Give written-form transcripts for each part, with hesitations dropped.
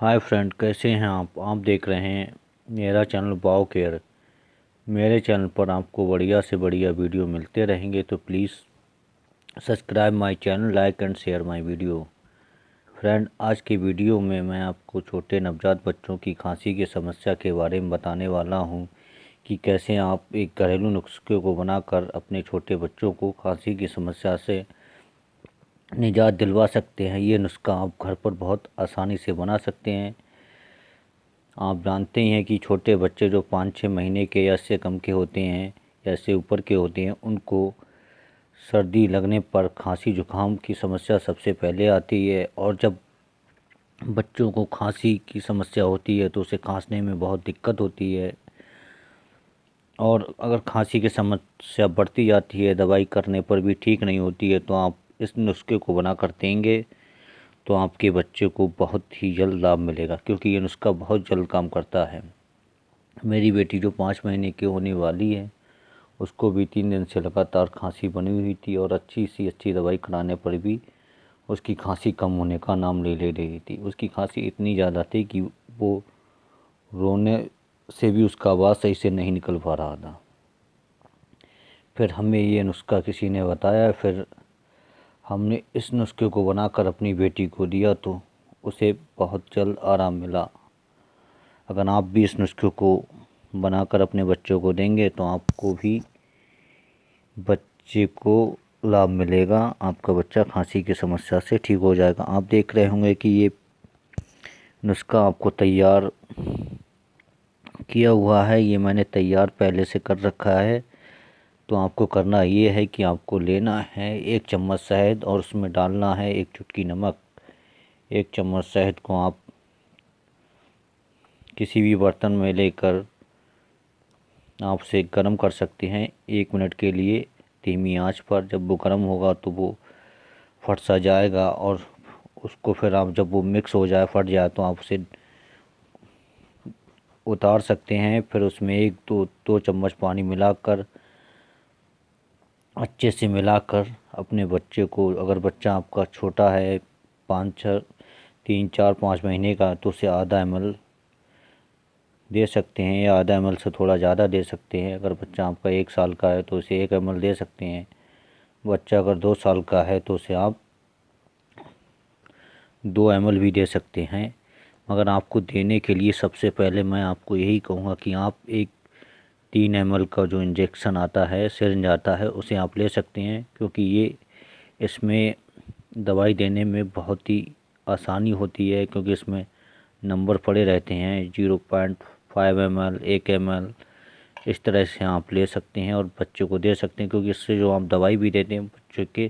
Hi friend, कैसे हैं आप देख रहे हैं मेरा चैनल बाओ केयर। मेरे चैनल पर आपको बढ़िया से बढ़िया वीडियो मिलते रहेंगे, तो please subscribe my channel, like and share my video. Friend, आज की वीडियो में मैं आपको छोटे नवजात बच्चों की खांसी की समस्या के बारे में बताने वाला हूं कि कैसे आप एक घरेलू नुस्खे को बनाकर अपने छोटे बच्चों को खांसी की समस्या से निजात दिलवा सकते हैं। ये नुस्खा आप घर पर बहुत आसानी से बना सकते हैं। आप जानते ही हैं कि छोटे बच्चे जो 5-6 महीने के या इससे कम के होते हैं या इससे ऊपर के होते हैं, उनको सर्दी लगने पर खांसी जुकाम की समस्या सबसे पहले आती है। और जब बच्चों को खांसी की समस्या होती है तो उसे खांसने में बहुत दिक्कत होती है। और अगर खांसी की समस्या बढ़ती जाती है, दवाई करने पर भी ठीक नहीं होती है, तो आप इस नुस्खे को बना कर देंगे तो आपके बच्चे को बहुत ही जल्द लाभ मिलेगा, क्योंकि ये नुस्खा बहुत जल्द काम करता है। मेरी बेटी जो 5 महीने की होने वाली है, उसको भी 3 दिन से लगातार खांसी बनी हुई थी और अच्छी दवाई कराने पर भी उसकी खांसी कम होने का नाम ले रही थी। उसकी खांसी इतनी ज़्यादा थी कि वो रोने से भी उसका आवाज़ सही से नहीं निकल पा रहा था। फिर हमें ये नुस्खा किसी ने बताया, फिर हमने इस नुस्खे को बनाकर अपनी बेटी को दिया तो उसे बहुत जल्द आराम मिला। अगर आप भी इस नुस्खे को बनाकर अपने बच्चों को देंगे तो आपको भी बच्चे को लाभ मिलेगा। आपका बच्चा खांसी की समस्या से ठीक हो जाएगा। आप देख रहे होंगे कि ये नुस्खा आपको तैयार किया हुआ है। ये मैंने तैयार पहले से कर रखा है। तो आपको करना ये है कि आपको लेना है 1 चम्मच शहद और उसमें डालना है 1 चुटकी नमक। 1 चम्मच शहद को आप किसी भी बर्तन में लेकर आप उसे गर्म कर सकते हैं 1 मिनट के लिए धीमी आंच पर। जब वो गर्म होगा तो वो फट सा जाएगा और उसको फिर आप जब वो मिक्स हो जाए, फट जाए, तो आप उसे उतार सकते हैं। फिर उसमें 1-2 चम्मच पानी मिलाकर अच्छे से मिलाकर अपने बच्चे को, अगर बच्चा आपका छोटा है 3-4-5 महीने का, तो उसे आधा ml दे सकते हैं या आधा ml से थोड़ा ज़्यादा दे सकते हैं। अगर बच्चा आपका 1 साल का है तो उसे 1 ml दे सकते हैं। बच्चा अगर 2 साल का है तो उसे आप 2 ml भी दे सकते हैं। मगर आपको देने के लिए सबसे पहले मैं आपको यही कहूँगा कि आप एक 3 ml का जो इंजेक्शन आता है, सिरिंज आता है, उसे आप ले सकते हैं, क्योंकि ये इसमें दवाई देने में बहुत ही आसानी होती है। क्योंकि इसमें नंबर पड़े रहते हैं 0.5 ml, 1 ml, इस तरह से आप ले सकते हैं और बच्चे को दे सकते हैं। क्योंकि इससे जो आप दवाई भी देते हैं बच्चे के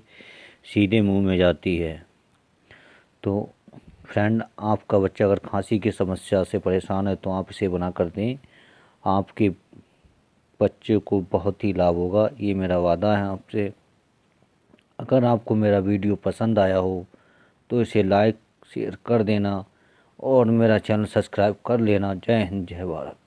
सीधे मुंह में जाती है। तो फ्रेंड, आपका बच्चा अगर खांसी की समस्या से परेशान है तो आप इसे बना कर दें, आपके बच्चे को बहुत ही लाभ होगा। ये मेरा वादा है आपसे। अगर आपको मेरा वीडियो पसंद आया हो तो इसे लाइक शेयर कर देना और मेरा चैनल सब्सक्राइब कर लेना। जय हिंद, जय भारत।